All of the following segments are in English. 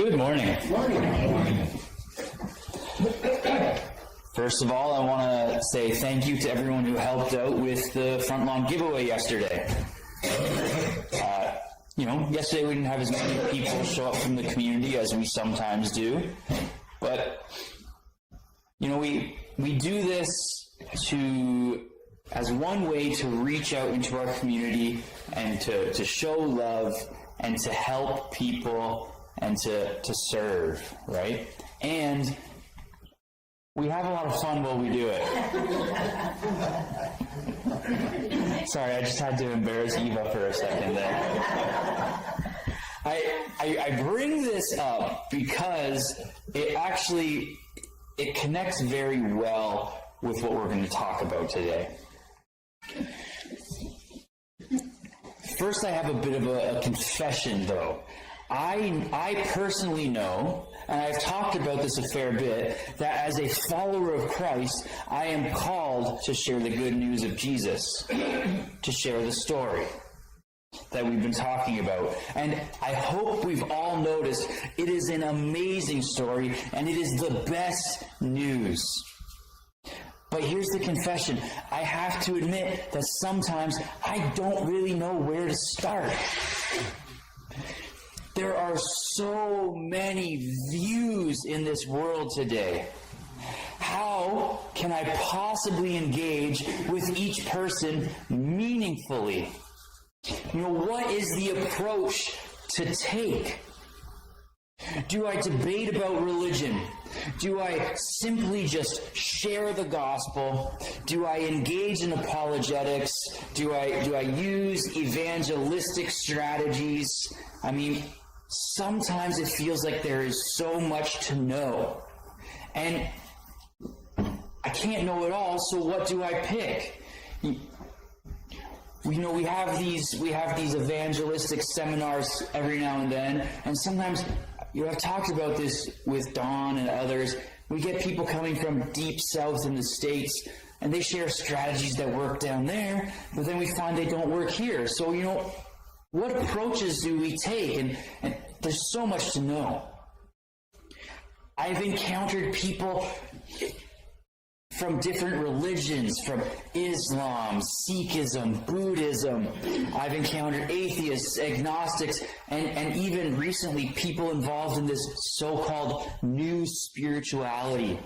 Good morning. First of all, I want to say thank you to everyone who helped out with the front lawn giveaway yesterday. Yesterday we didn't have as many people show up from the community as we sometimes do, but we do this as one way to reach out into our community and to show love and to help people and to serve, right? And we have a lot of fun while we do it. Sorry, I just had to embarrass Eva for a second there. I bring this up because it connects very well with what we're going to talk about today. First, I have a bit of a confession, though. I personally know, and I've talked about this a fair bit, that as a follower of Christ, I am called to share the good news of Jesus, to share the story that we've been talking about. And I hope we've all noticed it is an amazing story, and it is the best news. But here's the confession. I have to admit that sometimes I don't really know where to start. There are so many views in this world today. How can I possibly engage with each person meaningfully? What is the approach to take? Do I debate about religion? Do I simply just share the gospel? Do I engage in apologetics? Do I use evangelistic strategies? Sometimes it feels like there is so much to know. And I can't know it all, so what do I pick? We have these evangelistic seminars every now and then, and sometimes I've talked about this with Don and others. We get people coming from deep south in the States, and they share strategies that work down there, but then we find they don't work here. So, what approaches do we take? And there's so much to know. I've encountered people from different religions, from Islam, Sikhism, Buddhism. I've encountered atheists, agnostics, and even recently people involved in this so-called new spirituality.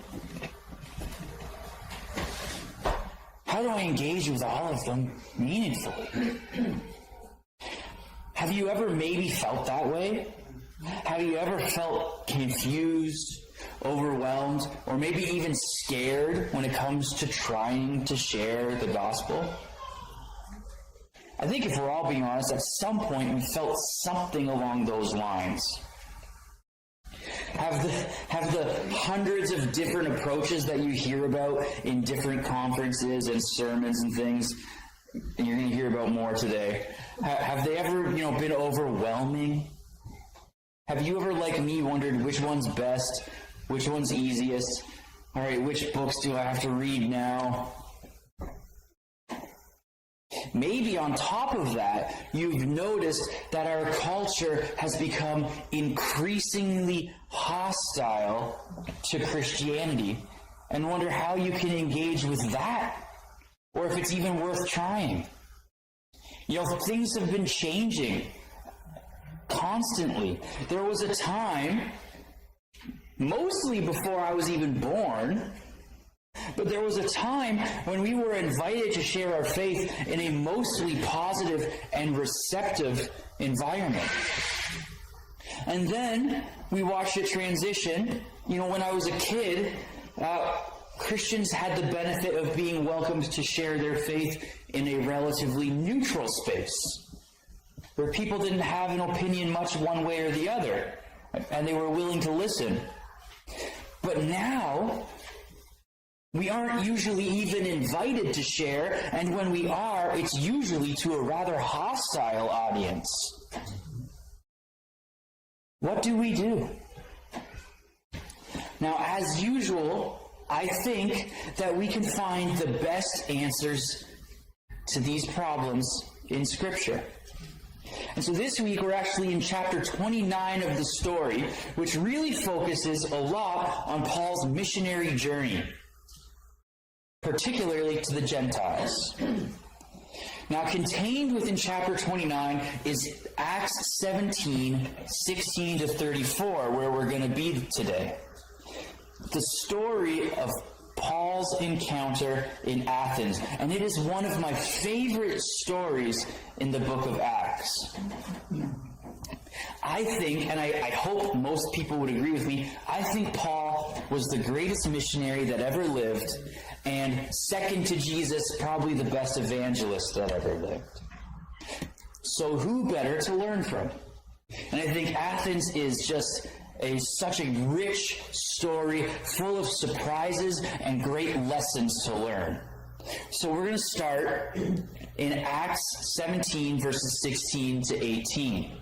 How do I engage with all of them meaningfully? Have you ever maybe felt that way? Have you ever felt confused, overwhelmed, or maybe even scared when it comes to trying to share the gospel? I think if we're all being honest, at some point we felt something along those lines. Have the hundreds of different approaches that you hear about in different conferences and sermons and things, and you're going to hear about more today, have they ever, been overwhelming? Have you ever, like me, wondered which one's best, which one's easiest? All right, which books do I have to read now? Maybe on top of that, you've noticed that our culture has become increasingly hostile to Christianity and wonder how you can engage with that, or if it's even worth trying. Things have been changing constantly. There was a time, mostly before I was even born, but there was a time when we were invited to share our faith in a mostly positive and receptive environment. And then we watched it transition. When I was a kid, Christians had the benefit of being welcomed to share their faith in a relatively neutral space, where people didn't have an opinion much one way or the other, and they were willing to listen. But now, we aren't usually even invited to share, and when we are, it's usually to a rather hostile audience. What do we do? Now, as usual, I think that we can find the best answers to these problems in Scripture. And so this week we're actually in chapter 29 of the story, which really focuses a lot on Paul's missionary journey, particularly to the Gentiles. Now, contained within chapter 29 is Acts 17, 16 to 34, where we're going to be today. The story of Paul's encounter in Athens. And it is one of my favorite stories in the book of Acts. I think, and I hope most people would agree with me, I think Paul was the greatest missionary that ever lived, and second to Jesus, probably the best evangelist that ever lived. So who better to learn from? And I think Athens is just such a rich story full of surprises and great lessons to learn. So we're going to start in Acts 17, verses 16 to 18.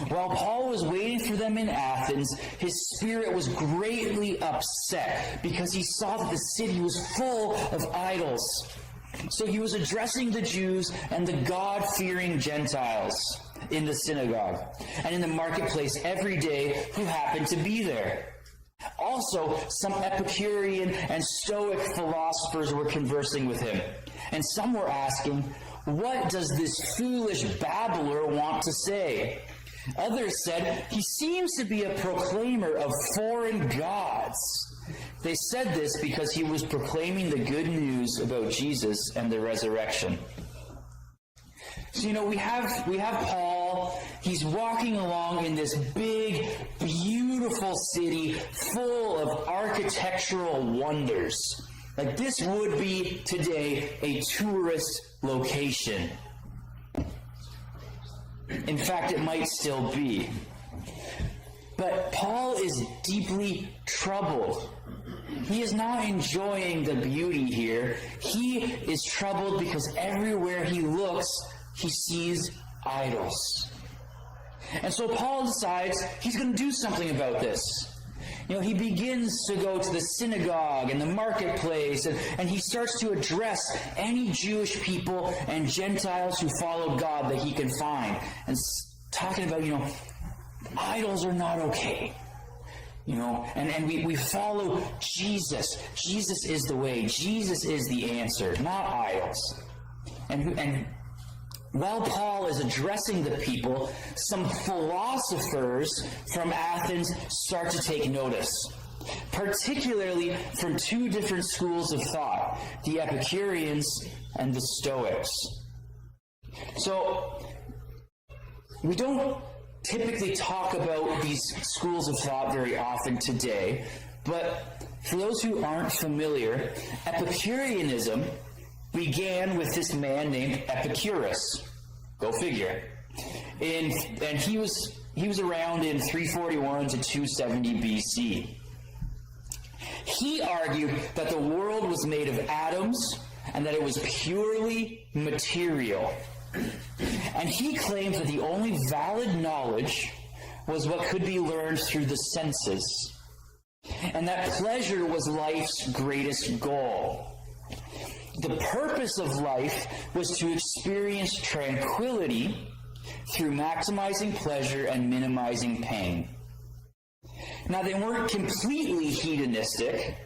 While Paul was waiting for them in Athens, his spirit was greatly upset because he saw that the city was full of idols. So he was addressing the Jews and the God-fearing Gentiles in the synagogue and in the marketplace every day who happened to be there. Also, some Epicurean and Stoic philosophers were conversing with him, and some were asking, "What does this foolish babbler want to say?" Others said, "He seems to be a proclaimer of foreign gods." They said this because he was proclaiming the good news about Jesus and the resurrection. So, we have Paul. He's walking along in this big, beautiful city full of architectural wonders. Like this would be today a tourist location. In fact, it might still be. But Paul is deeply troubled. He is not enjoying the beauty here. He is troubled because everywhere he looks, he sees idols. And so Paul decides he's going to do something about this. He begins to go to the synagogue and the marketplace, and he starts to address any Jewish people and Gentiles who follow God that he can find. And talking about, idols are not okay. And we follow Jesus. Jesus is the way. Jesus is the answer, not idols. And while Paul is addressing the people, some philosophers from Athens start to take notice, particularly from two different schools of thought, the Epicureans and the Stoics. So, we don't typically talk about these schools of thought very often today, but for those who aren't familiar, Epicureanism began with this man named Epicurus. Go figure. And he was around in 341 to 270 BC. He argued that the world was made of atoms and that it was purely material. And he claimed that the only valid knowledge was what could be learned through the senses, and that pleasure was life's greatest goal. The purpose of life was to experience tranquility through maximizing pleasure and minimizing pain. Now, they weren't completely hedonistic,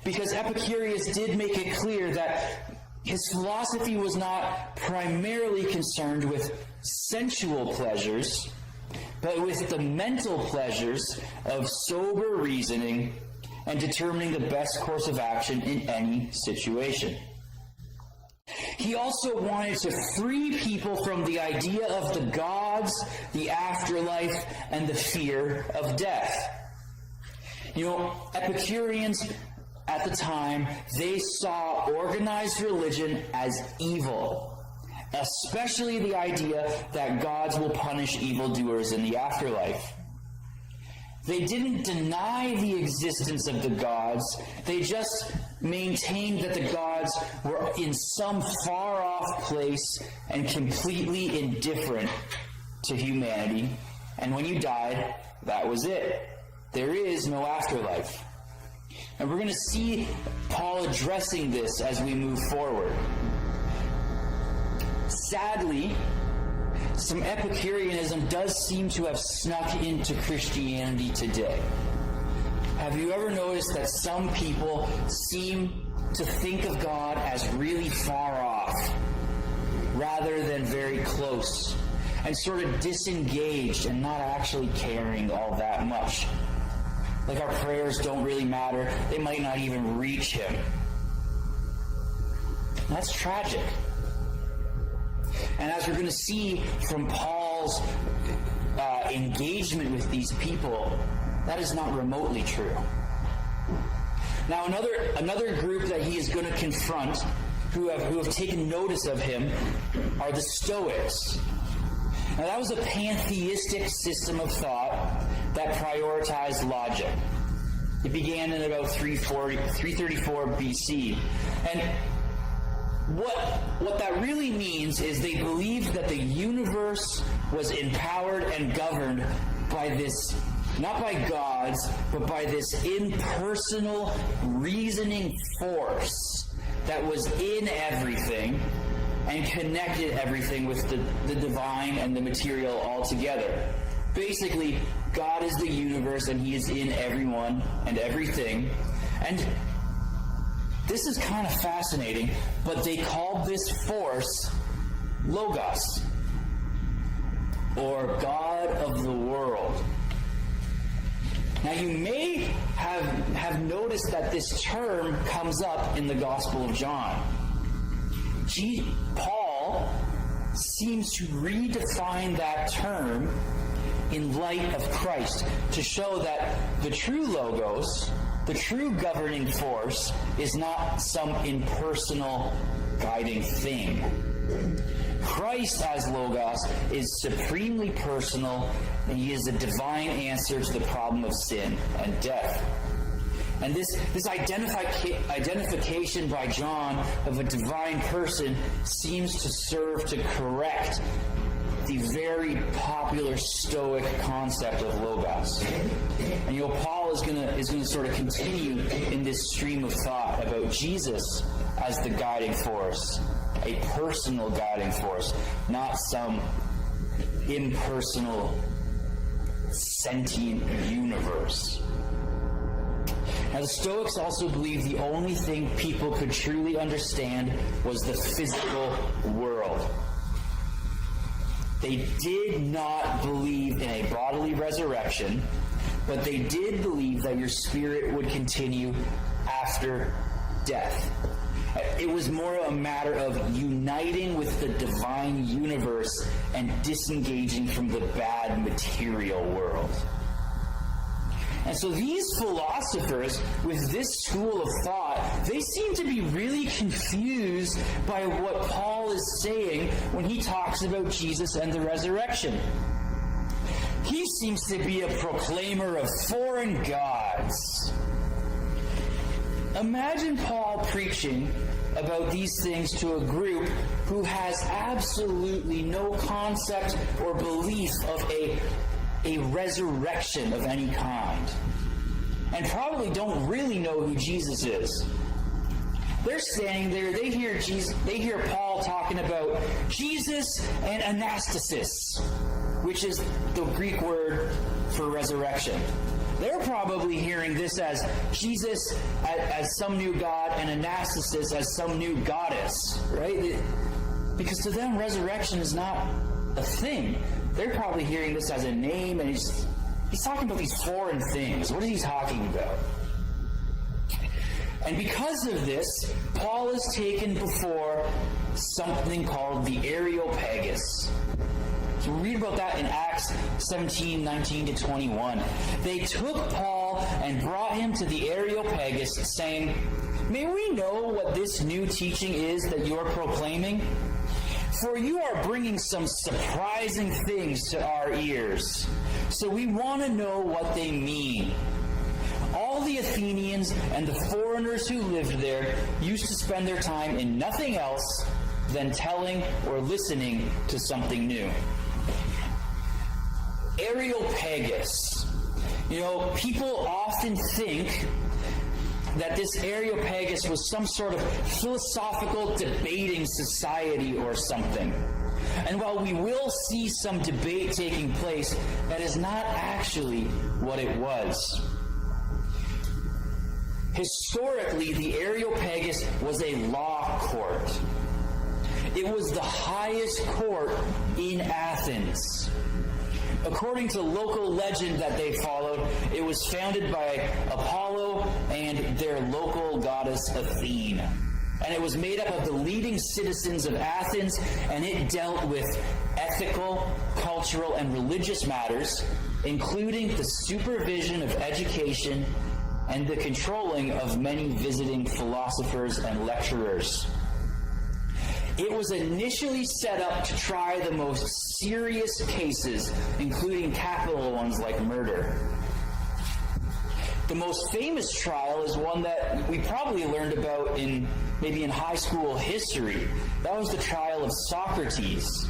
because Epicurus did make it clear that his philosophy was not primarily concerned with sensual pleasures, but with the mental pleasures of sober reasoning and determining the best course of action in any situation. He also wanted to free people from the idea of the gods, the afterlife, and the fear of death. Epicureans at the time, they saw organized religion as evil, especially the idea that gods will punish evildoers in the afterlife. They didn't deny the existence of the gods, they just maintained that the gods were in some far-off place and completely indifferent to humanity, and when you died, that was it. There is no afterlife. And we're going to see Paul addressing this as we move forward. Sadly, some Epicureanism does seem to have snuck into Christianity today. Have you ever noticed that some people seem to think of God as really far off, rather than very close, and sort of disengaged and not actually caring all that much? Like our prayers don't really matter. They might not even reach him. That's tragic. And as we're going to see from Paul's engagement with these people, that is not remotely true. Now, another group that he is going to confront, who have taken notice of him, are the Stoics. Now, that was a pantheistic system of thought that prioritized logic. It began in about 334 BC. And what that really means is they believed that the universe was empowered and governed by this, not by gods, but by this impersonal reasoning force that was in everything and connected everything with the divine and the material all together. Basically, God is the universe and he is in everyone and everything. And this is kind of fascinating, but they called this force Logos, or God of the world. Now, you may have noticed that this term comes up in the Gospel of John. Paul seems to redefine that term in light of Christ to show that the true Logos, the true governing force, is not some impersonal guiding thing. Christ as Logos is supremely personal, and he is a divine answer to the problem of sin and death. And this identification by John of a divine person seems to serve to correct the very popular Stoic concept of Logos. And Paul is going to sort of continue in this stream of thought about Jesus as the guiding force, a personal guiding force, not some impersonal, sentient universe. Now, the Stoics also believed the only thing people could truly understand was the physical world. They did not believe in a bodily resurrection, but they did believe that your spirit would continue after death. It was more a matter of uniting with the divine universe and disengaging from the bad material world. And so these philosophers, with this school of thought, they seem to be really confused by what Paul is saying when he talks about Jesus and the resurrection. He seems to be a proclaimer of foreign gods. Imagine Paul preaching about these things to a group who has absolutely no concept or belief of a resurrection of any kind, and probably don't really know who Jesus is. They're standing there, they hear Paul talking about Jesus and anastasis, which is the Greek word for resurrection. They're probably hearing this as Jesus as some new god and anastasis as some new goddess, right? Because to them, resurrection is not a thing. They're probably hearing this as a name, and he's talking about these foreign things. What is he talking about? And because of this, Paul is taken before something called the Areopagus. So we read about that in Acts 17, 19 to 21. They took Paul and brought him to the Areopagus, saying, "May we know what this new teaching is that you are proclaiming? For you are bringing some surprising things to our ears. So we want to know what they mean." All the Athenians and the foreigners who lived there used to spend their time in nothing else than telling or listening to something new. Areopagus. People often think that this Areopagus was some sort of philosophical debating society or something. And while we will see some debate taking place, that is not actually what it was. Historically, the Areopagus was a law court. It was the highest court in Athens. According to local legend that they followed, it was founded by Apollo and their local goddess Athene. And it was made up of the leading citizens of Athens, and it dealt with ethical, cultural, and religious matters, including the supervision of education and the controlling of many visiting philosophers and lecturers. It was initially set up to try the most serious cases, including capital ones like murder. The most famous trial is one that we probably learned about maybe in high school history. That was the trial of Socrates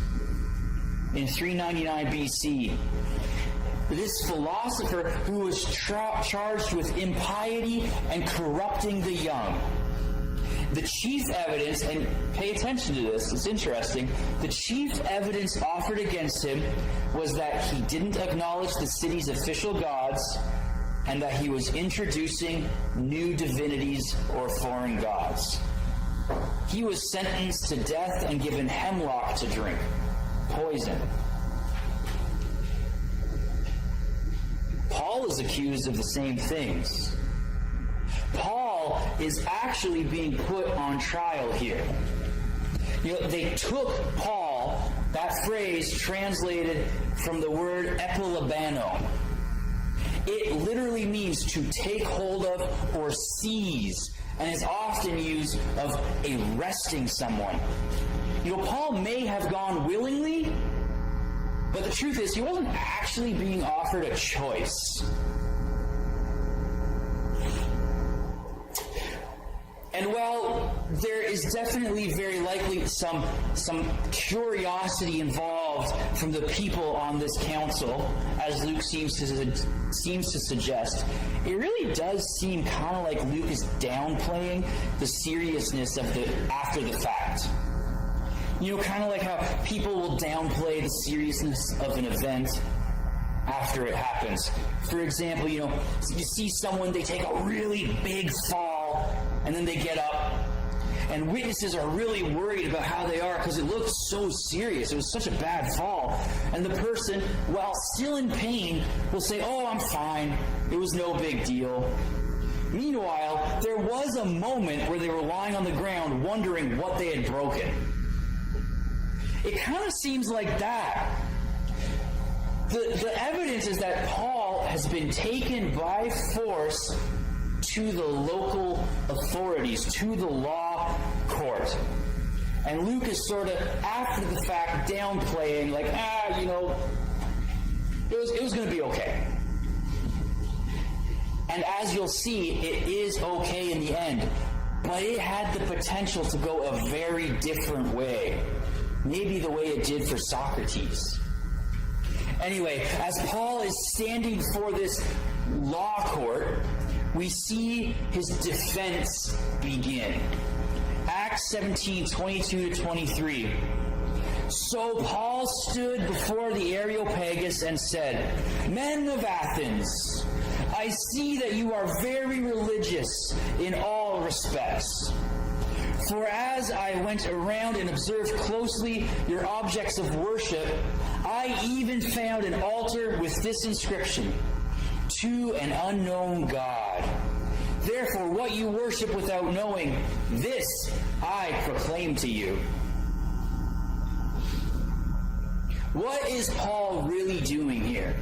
in 399 BC. This philosopher who was charged with impiety and corrupting the young. The chief evidence, and pay attention to this, it's interesting, the chief evidence offered against him was that he didn't acknowledge the city's official gods and that he was introducing new divinities or foreign gods. He was sentenced to death and given hemlock to drink, poison. Paul is accused of the same things. Paul is actually being put on trial here. They took Paul, that phrase translated from the word epilabano. It literally means to take hold of or seize, and is often used of arresting someone. Paul may have gone willingly, but the truth is he wasn't actually being offered a choice. And while there is definitely very likely some curiosity involved from the people on this council, as Luke seems to suggest, it really does seem kind of like Luke is downplaying the seriousness of the after the fact. Kind of like how people will downplay the seriousness of an event after it happens. For example, you see someone, they take a really big fall, and then they get up, and witnesses are really worried about how they are because it looked so serious. It was such a bad fall. And the person, while still in pain, will say, "Oh, I'm fine. It was no big deal." Meanwhile, there was a moment where they were lying on the ground wondering what they had broken. It kind of seems like that. The evidence is that Paul has been taken by force to the local authorities, to the law court. And Luke is sort of, after the fact, downplaying, like, it was going to be okay. And as you'll see, it is okay in the end. But it had the potential to go a very different way. Maybe the way it did for Socrates. Anyway, as Paul is standing before this law court, we see his defense begin. Acts 17:22-23. So Paul stood before the Areopagus and said, "Men of Athens, I see that you are very religious in all respects. For as I went around and observed closely your objects of worship, I even found an altar with this inscription, 'To an unknown God.' Therefore, what you worship without knowing, this I proclaim to you." What is Paul really doing here?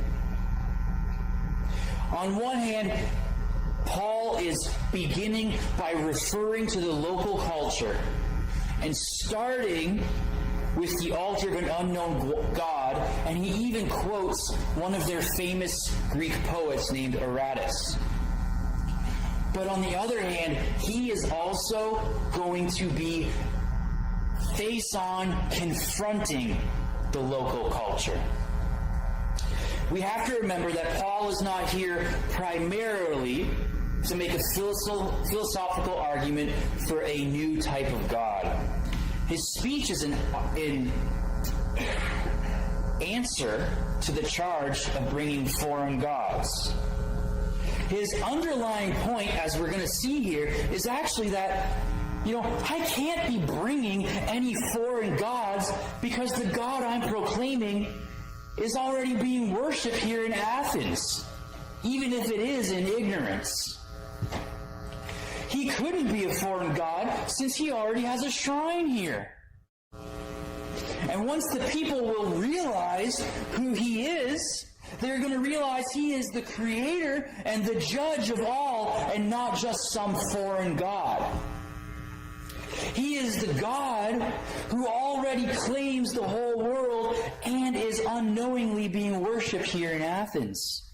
On one hand, Paul is beginning by referring to the local culture and starting with the altar of an unknown God, and he even quotes one of their famous Greek poets named Aratus. But on the other hand, he is also going to be face-on confronting the local culture. We have to remember that Paul is not here primarily to make a philosophical argument for a new type of God. His speech is in answer to the charge of bringing foreign gods. His underlying point, as we're going to see here, is actually that, I can't be bringing any foreign gods because the God I'm proclaiming is already being worshipped here in Athens, even if it is in ignorance. He couldn't be a foreign god since he already has a shrine here. And once the people will realize who he is, they're going to realize he is the creator and the judge of all, and not just some foreign god. He is the God who already claims the whole world and is unknowingly being worshipped here in Athens.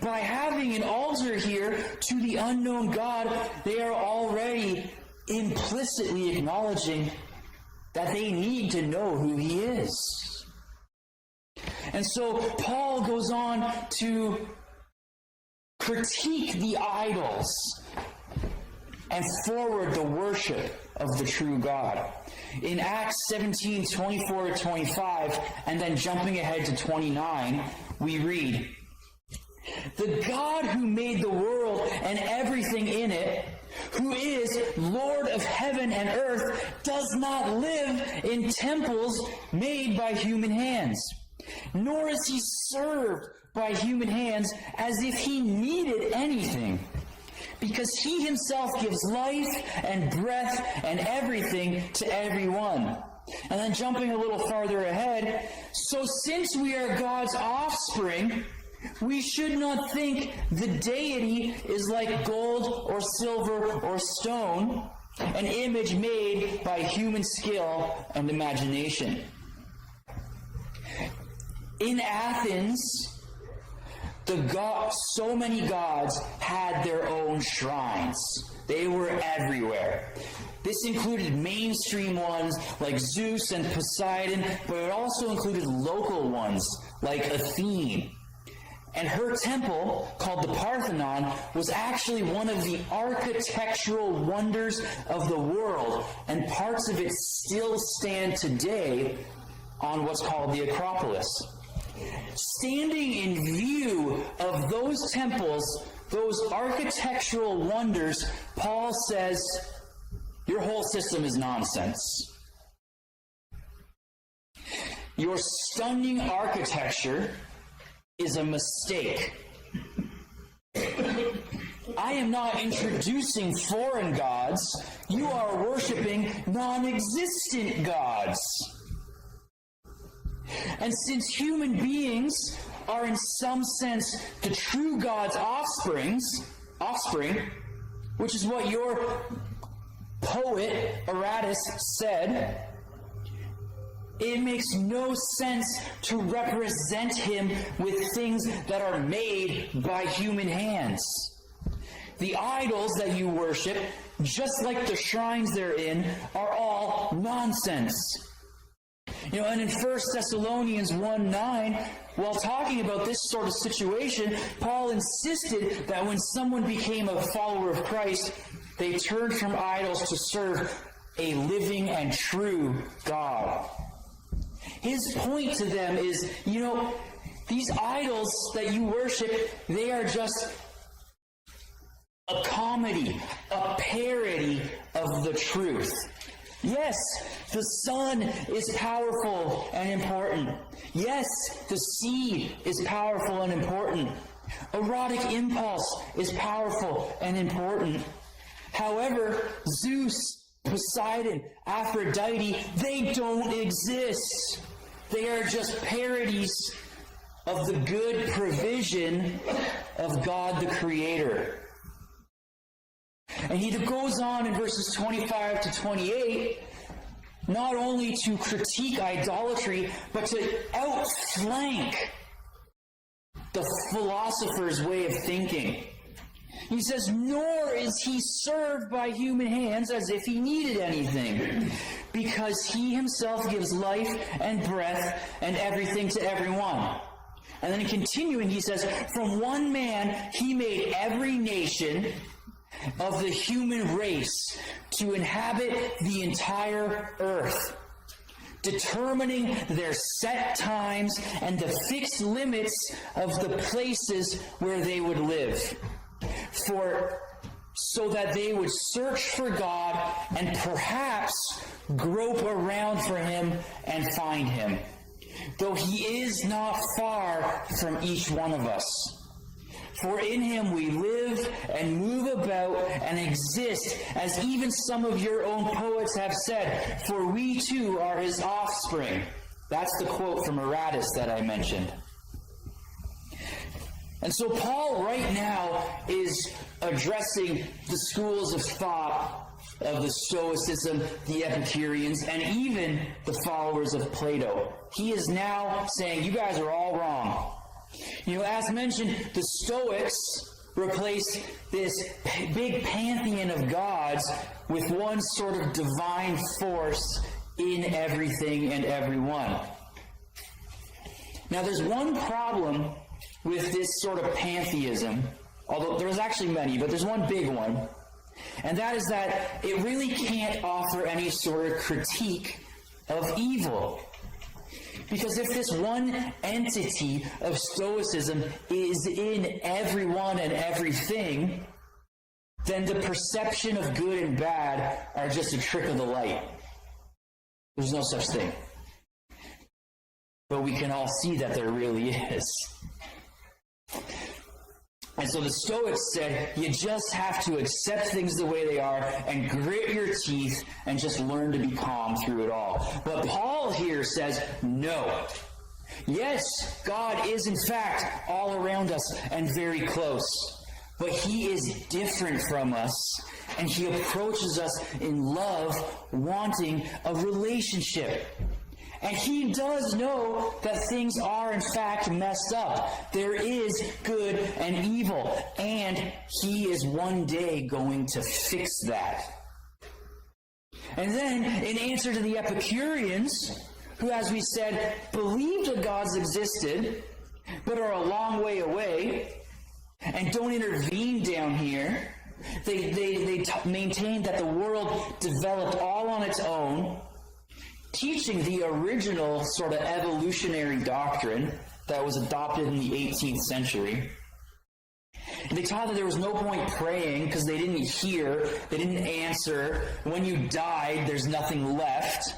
By having an altar here to the unknown God, they are already implicitly acknowledging that they need to know who he is. And so Paul goes on to critique the idols and forward the worship of the true God. In Acts 17:24-25, and then jumping ahead to 29, we read, "The God who made the world and everything in it, who is Lord of heaven and earth, does not live in temples made by human hands, nor is he served by human hands as if he needed anything, because he himself gives life and breath and everything to everyone." And then jumping a little farther ahead, "So since we are God's offspring, we should not think the deity is like gold or silver or stone, an image made by human skill and imagination." In Athens, so many gods had their own shrines. They were everywhere. This included mainstream ones like Zeus and Poseidon, but it also included local ones like Athene. And her temple, called the Parthenon, was actually one of the architectural wonders of the world, and parts of it still stand today on what's called the Acropolis. Standing in view of those temples, those architectural wonders, Paul says, your whole system is nonsense. Your stunning architecture is a mistake. I am not introducing foreign gods. You are worshiping non-existent gods. And since human beings are in some sense the true God's offspring, which is what your poet Aratus said, it makes no sense to represent him with things that are made by human hands. The idols that you worship, just like the shrines they're in, are all nonsense. And in 1 Thessalonians 1:9, while talking about this sort of situation, Paul insisted that when someone became a follower of Christ, they turned from idols to serve a living and true God. His point to them is, these idols that you worship, they are just a comedy, a parody of the truth. Yes, the sun is powerful and important. Yes, the sea is powerful and important. Erotic impulse is powerful and important. However, Zeus, Poseidon, Aphrodite, they don't exist. They are just parodies of the good provision of God the Creator. And he goes on in verses 25 to 28, not only to critique idolatry, but to outflank the philosopher's way of thinking. He says, "Nor is he served by human hands as if he needed anything, because he himself gives life and breath and everything to everyone." And then continuing, he says, "From one man he made every nation of the human race to inhabit the entire earth, determining their set times and the fixed limits of the places where they would live, so that they would search for God and perhaps grope around for him and find him, though he is not far from each one of us. For in him we live and move about and exist, as even some of your own poets have said, for we too are his offspring. That's the quote from Aratus that I mentioned. And so Paul right now is addressing the schools of thought of the Stoicism, the Epicureans, and even the followers of Plato. He is now saying, you guys are all wrong. As mentioned, the Stoics replaced this big pantheon of gods with one sort of divine force in everything and everyone. Now, there's one problem with this sort of pantheism, although there's actually many, but there's one big one, and that is that it really can't offer any sort of critique of evil. Because if this one entity of Stoicism is in everyone and everything, then the perception of good and bad are just a trick of the light. There's no such thing. But we can all see that there really is. And so the Stoics said, you just have to accept things the way they are and grit your teeth and just learn to be calm through it all. But Paul here says, no. Yes, God is in fact all around us and very close. But he is different from us, and he approaches us in love, wanting a relationship. And he does know that things are in fact messed up. There is good and evil. And he is one day going to fix that. And then, in answer to the Epicureans, who, as we said, believed that gods existed, but are a long way away, and don't intervene down here, they maintain that the world developed all on its own, teaching the original sort of evolutionary doctrine that was adopted in the 18th century. And they taught that there was no point praying because they didn't hear, they didn't answer. When you died, there's nothing left.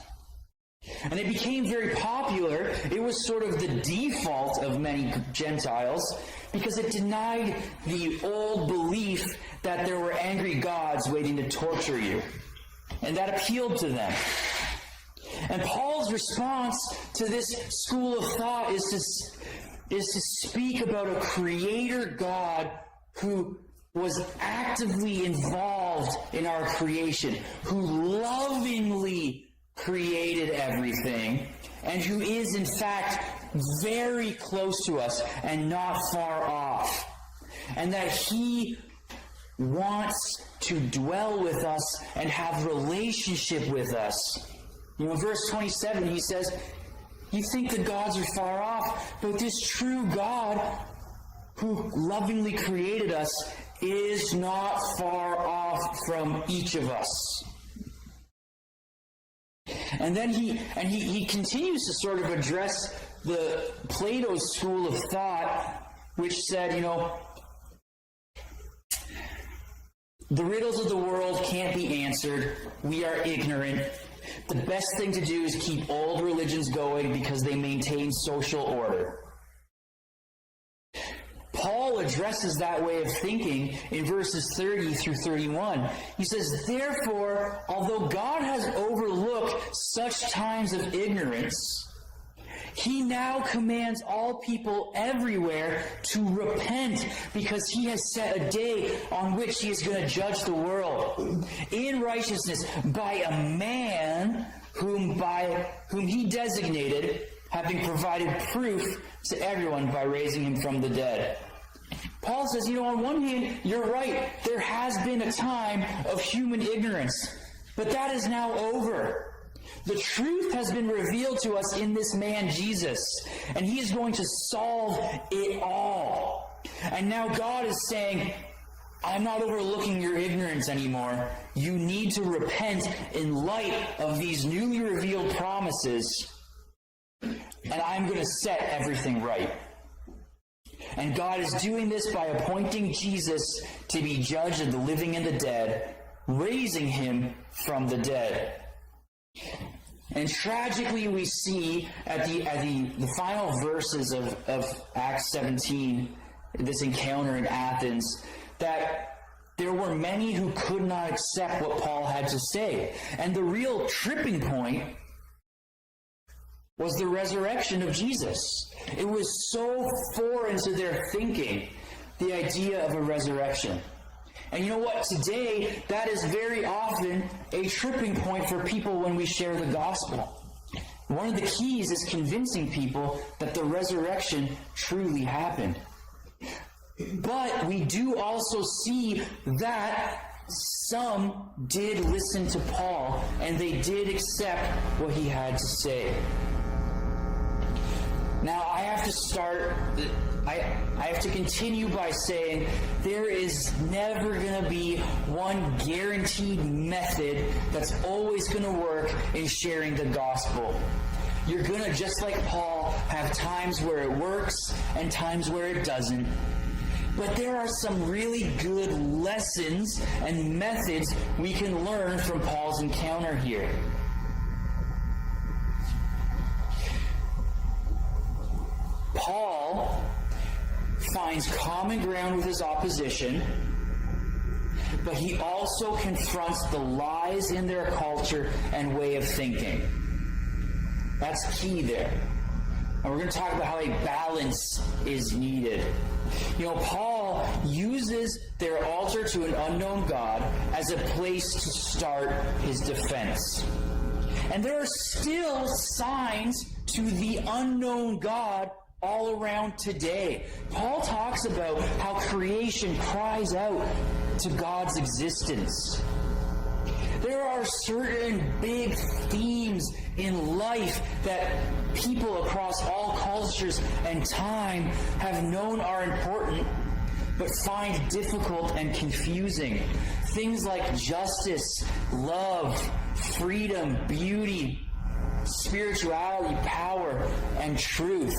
And it became very popular. It was sort of the default of many Gentiles because it denied the old belief that there were angry gods waiting to torture you. And that appealed to them. And Paul's response to this school of thought is to speak about a creator God who was actively involved in our creation, who lovingly created everything, and who is in fact very close to us and not far off. And that he wants to dwell with us and have relationship with us. In verse 27, he says, you think the gods are far off, but this true God who lovingly created us is not far off from each of us. And then he continues to sort of address the Plato's school of thought, which said, the riddles of the world can't be answered. We are ignorant. The best thing to do is keep old religions going because they maintain social order. Paul addresses that way of thinking in verses 30 through 31. He says, therefore, although God has overlooked such times of ignorance, he now commands all people everywhere to repent because he has set a day on which he is going to judge the world in righteousness by a man whom he designated, having provided proof to everyone by raising him from the dead. Paul says, on one hand, you're right. There has been a time of human ignorance, but that is now over. The truth has been revealed to us in this man, Jesus, and he is going to solve it all. And now God is saying, I'm not overlooking your ignorance anymore. you need to repent in light of these newly revealed promises, and I'm going to set everything right. And God is doing this by appointing Jesus to be judge of the living and the dead, raising him from the dead. And tragically, we see at the final verses of Acts 17, this encounter in Athens, that there were many who could not accept what Paul had to say. And the real tripping point was the resurrection of Jesus. It was so foreign to their thinking, the idea of a resurrection. And you know what? Today, that is very often a tripping point for people when we share the gospel. One of the keys is convincing people that the resurrection truly happened. But we do also see that some did listen to Paul, and they did accept what he had to say. Now, I have to continue by saying there is never going to be one guaranteed method that's always going to work in sharing the gospel. You're going to, just like Paul, have times where it works and times where it doesn't. But there are some really good lessons and methods we can learn from Paul's encounter here. Paul finds common ground with his opposition, but he also confronts the lies in their culture and way of thinking. That's key there. And we're going to talk about how a balance is needed. You know, Paul uses their altar to an unknown God as a place to start his defense. And there are still signs to the unknown God all around today. Paul talks about how creation cries out to God's existence. There are certain big themes in life that people across all cultures and time have known are important, but find difficult and confusing. Things like justice, love, freedom, beauty, spirituality, power, and truth.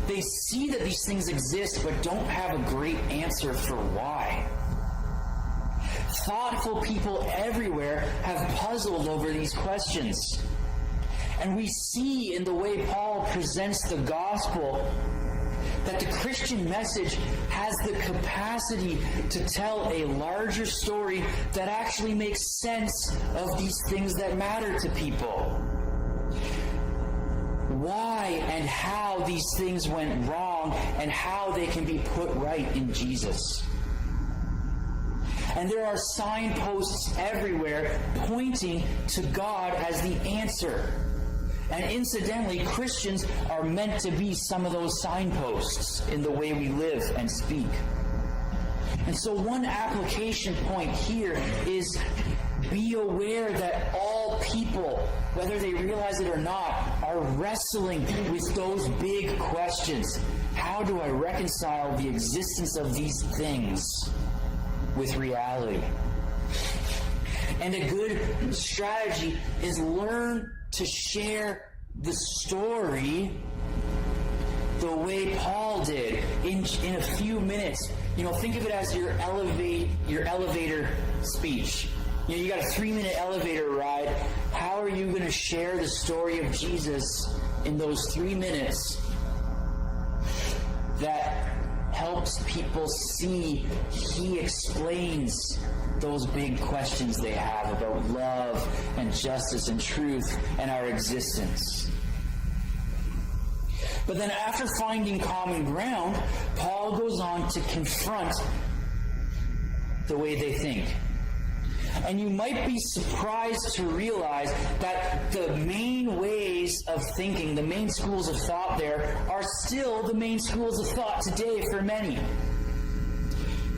They see that these things exist, but don't have a great answer for why. Thoughtful people everywhere have puzzled over these questions. And we see in the way Paul presents the gospel that the Christian message has the capacity to tell a larger story that actually makes sense of these things that matter to people. Why and how these things went wrong and how they can be put right in Jesus. And there are signposts everywhere pointing to God as the answer. And incidentally, Christians are meant to be some of those signposts in the way we live and speak. And so one application point here is be aware that all people, whether they realize it or not, are wrestling with those big questions. How do I reconcile the existence of these things with reality? And a good strategy is learn to share the story the way Paul did in a few minutes. You know, think of it as your elevator speech. You know, you got a 3-minute elevator ride. How are you going to share the story of Jesus in those 3 minutes that helps people see he explains those big questions they have about love and justice and truth and our existence? But then after finding common ground, Paul goes on to confront the way they think. And you might be surprised to realize that the main ways of thinking, the main schools of thought there, are still the main schools of thought today for many.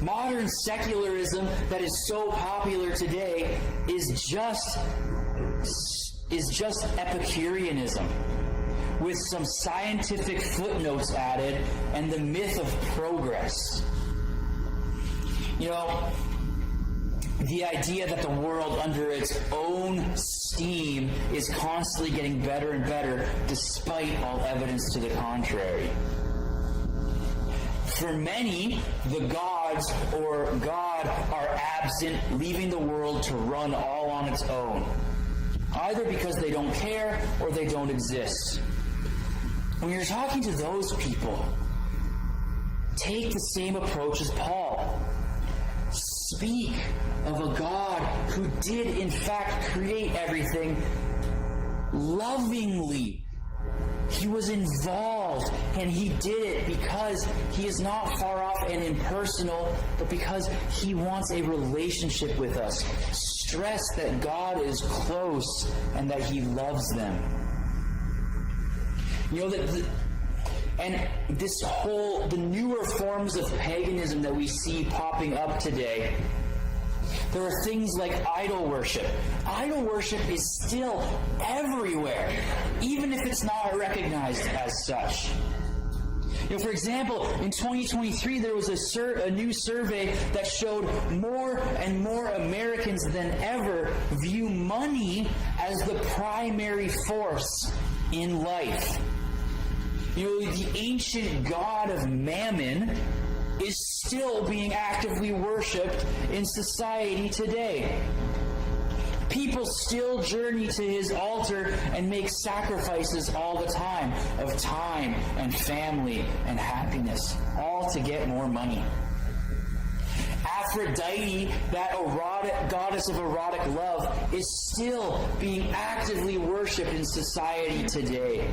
Modern secularism that is so popular today is just Epicureanism, with some scientific footnotes added and the myth of progress. You know, The idea that the world under its own steam is constantly getting better and better despite all evidence to the contrary. For many, the gods or God are absent, leaving the world to run all on its own, either because they don't care or they don't exist. When you're talking to those people, take the same approach as Paul. Speak of a God who did in fact create everything lovingly. He was involved, and he did it because he is not far off and impersonal, but because he wants a relationship with us. Stress that God is close and that he loves them. You know, the newer forms of paganism that we see popping up today, there are things like idol worship. Idol worship is still everywhere, even if it's not recognized as such. You know, for example, in 2023, there was a new survey that showed more and more Americans than ever view money as the primary force in life. You know, the ancient god of Mammon is still being actively worshipped in society today. People still journey to his altar and make sacrifices all the time of time and family and happiness, all to get more money. Aphrodite, that goddess of erotic love, is still being actively worshipped in society today.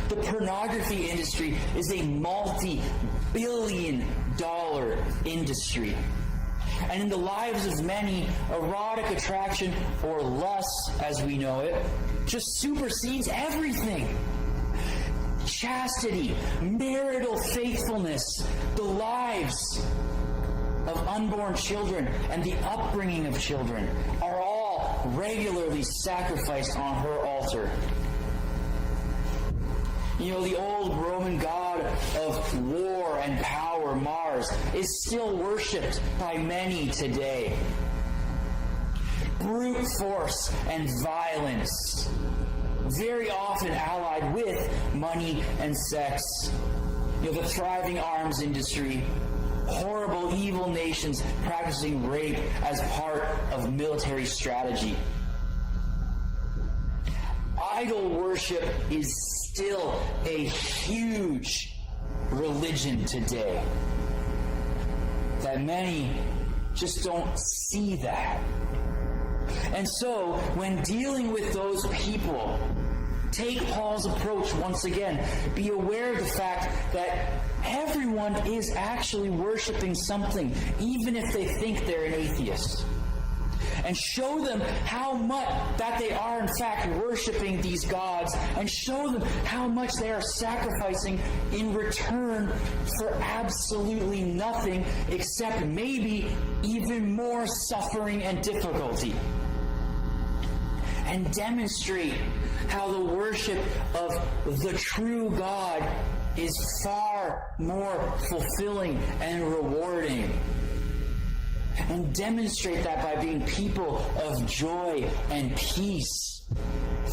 The pornography industry is a multi-billion-dollar industry. And in the lives of many, erotic attraction, or lust as we know it, just supersedes everything. Chastity, marital faithfulness, the lives of unborn children, and the upbringing of children are all regularly sacrificed on her altar. You know, the old Roman god of war and power, Mars, is still worshipped by many today. Brute force and violence, very often allied with money and sex. You know, the thriving arms industry, horrible, evil nations practicing rape as part of military strategy. Idol worship is still a huge religion today. That many just don't see that. And so, when dealing with those people, take Paul's approach once again. Be aware of the fact that everyone is actually worshiping something, even if they think they're an atheist. And show them how much that they are in fact worshiping these gods, and show them how much they are sacrificing in return for absolutely nothing except maybe even more suffering and difficulty. And demonstrate how the worship of the true God is far more fulfilling and rewarding. And demonstrate that by being people of joy and peace.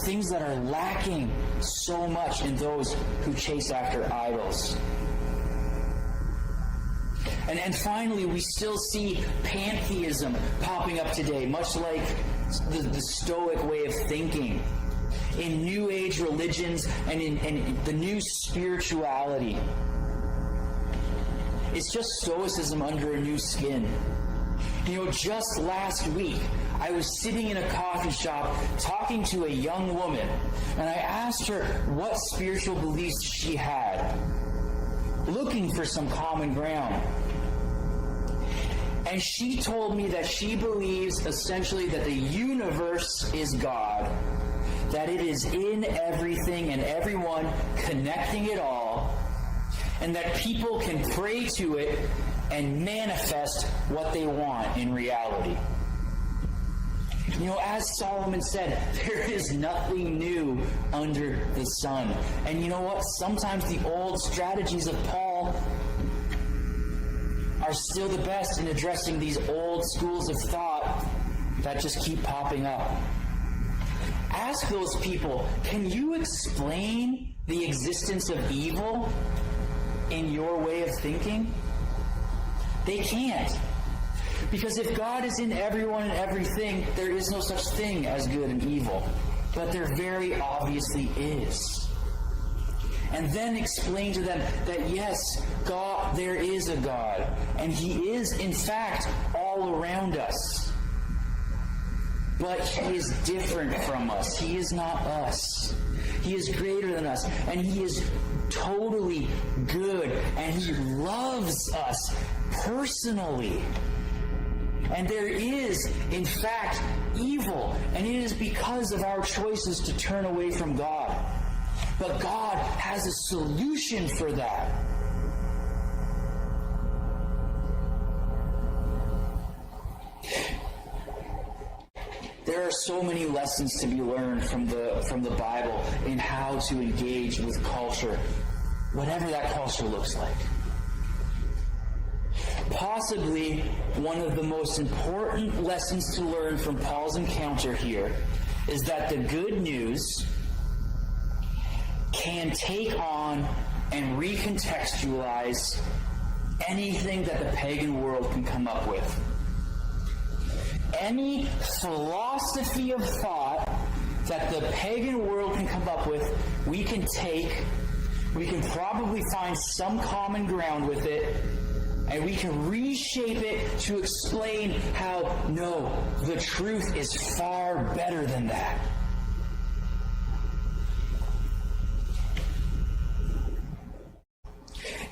Things that are lacking so much in those who chase after idols. And finally, we still see pantheism popping up today, much like the Stoic way of thinking, in New Age religions and in the new spirituality. It's just Stoicism under a new skin. You know, just last week, I was sitting in a coffee shop talking to a young woman, and I asked her what spiritual beliefs she had, looking for some common ground. And she told me that she believes essentially that the universe is God, that it is in everything and everyone, connecting it all, and that people can pray to it and manifest what they want in reality. You know, as Solomon said, there is nothing new under the sun. And you know what? Sometimes the old strategies of Paul are still the best in addressing these old schools of thought that just keep popping up. Ask those people, can you explain the existence of evil in your way of thinking? They can't. Because if God is in everyone and everything, there is no such thing as good and evil. But there very obviously is. And then explain to them that yes, God, there is a God, and He is in fact all around us. But He is different from us. He is not us. He is greater than us, and He is totally good, and He loves us personally. And there is, in fact, evil, and it is because of our choices to turn away from God. But God has a solution for that. There are so many lessons to be learned from the Bible in how to engage with culture, whatever that culture looks like. Possibly one of the most important lessons to learn from Paul's encounter here is that the good news can take on and recontextualize anything that the pagan world can come up with. Any philosophy of thought that the pagan world can come up with, we can take, we can probably find some common ground with it, and we can reshape it to explain how, no, the truth is far better than that.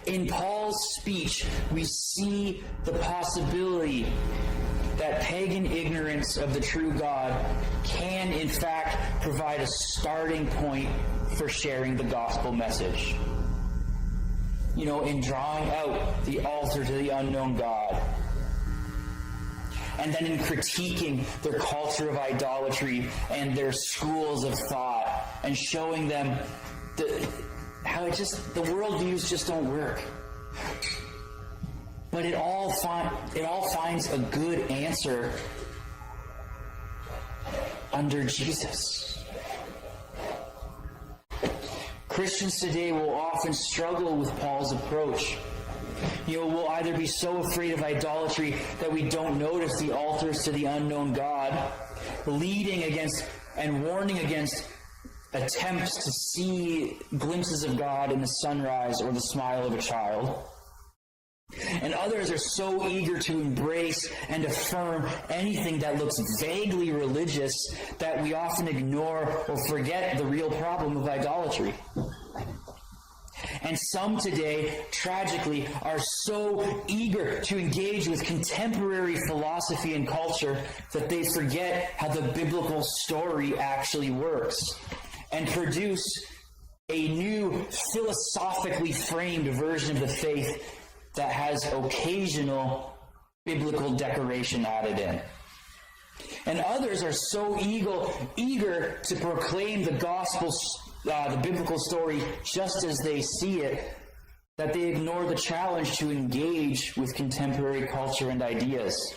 In Paul's speech, we see the possibility that pagan ignorance of the true God can, in fact, provide a starting point for sharing the gospel message. You know, in drawing out the altar to the unknown God. And then in critiquing their culture of idolatry and their schools of thought and showing them how the worldviews just don't work. But it all finds a good answer under Jesus. Christians today will often struggle with Paul's approach. You know, we'll either be so afraid of idolatry that we don't notice the altars to the unknown God, leading against and warning against attempts to see glimpses of God in the sunrise or the smile of a child. And others are so eager to embrace and affirm anything that looks vaguely religious that we often ignore or forget the real problem of idolatry. And some today, tragically, are so eager to engage with contemporary philosophy and culture that they forget how the biblical story actually works and produce a new, philosophically framed version of the faith that has occasional biblical decoration added in. And others are so eager to proclaim the gospel, the biblical story just as they see it, that they ignore the challenge to engage with contemporary culture and ideas.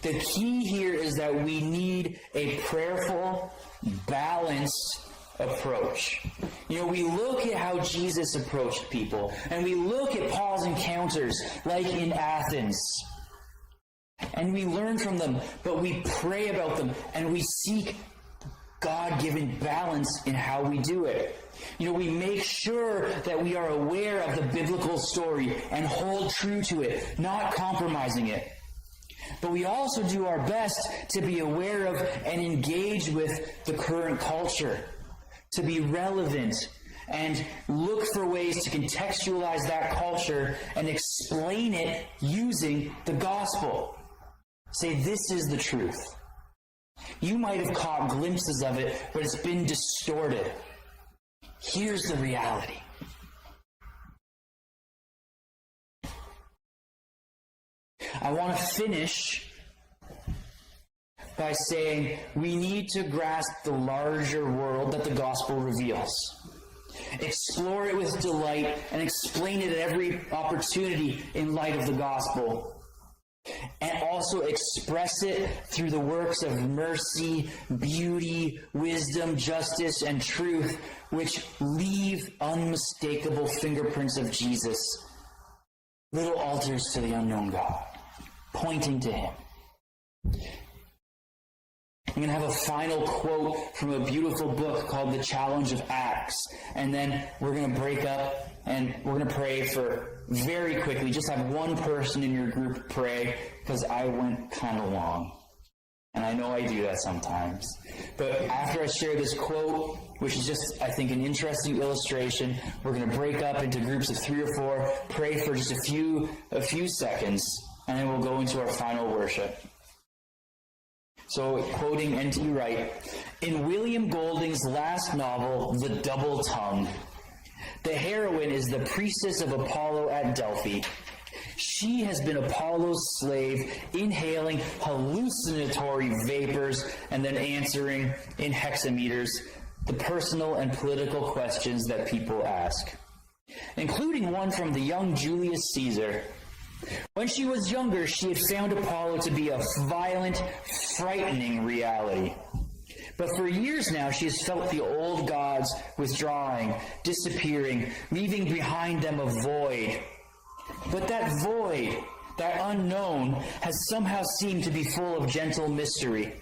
The key here is that we need a prayerful, balanced approach. You know, we look at how Jesus approached people, and we look at Paul's encounters, like in Athens, and we learn from them, but we pray about them, and we seek God-given balance in how we do it. You know, we make sure that we are aware of the biblical story and hold true to it, not compromising it. But we also do our best to be aware of and engage with the current culture, to be relevant and look for ways to contextualize that culture and explain it using the gospel. Say, this is the truth. You might have caught glimpses of it, but it's been distorted. Here's the reality. I want to finish by saying we need to grasp the larger world that the gospel reveals. Explore it with delight and explain it at every opportunity in light of the gospel. And also express it through the works of mercy, beauty, wisdom, justice, and truth, which leave unmistakable fingerprints of Jesus. Little altars to the unknown God, pointing to him. I'm going to have a final quote from a beautiful book called The Challenge of Acts. And then we're going to break up and we're going to pray for, very quickly, just have one person in your group pray, because I went kind of long. And I know I do that sometimes. But after I share this quote, which is just, I think, an interesting illustration, we're going to break up into groups of 3 or 4, pray for just a few seconds, and then we'll go into our final worship. So, quoting N.T. Wright, in William Golding's last novel, The Double Tongue, the heroine is the priestess of Apollo at Delphi. She has been Apollo's slave, inhaling hallucinatory vapors and then answering in hexameters the personal and political questions that people ask, including one from the young Julius Caesar. When she was younger, she had found Apollo to be a violent, frightening reality. But for years now, she has felt the old gods withdrawing, disappearing, leaving behind them a void. But that void, that unknown, has somehow seemed to be full of gentle mystery.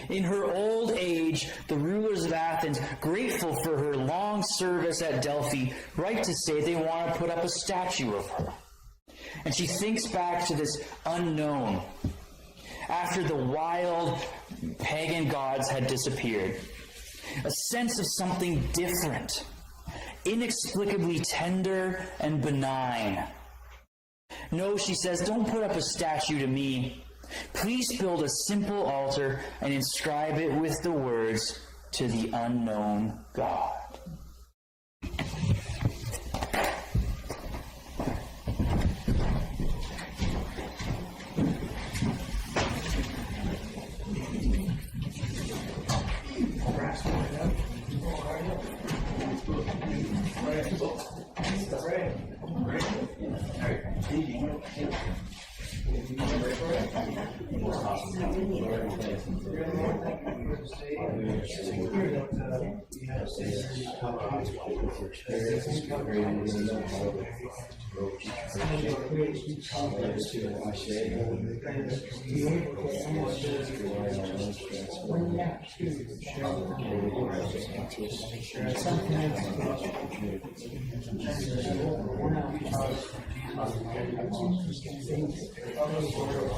In her old age, the rulers of Athens, grateful for her long service at Delphi, write to say they want to put up a statue of her. And she thinks back to this unknown, after the wild pagan gods had disappeared. A sense of something different, inexplicably tender and benign. No, she says, don't put up a statue to me. Please build a simple altar and inscribe it with the words, to the unknown God.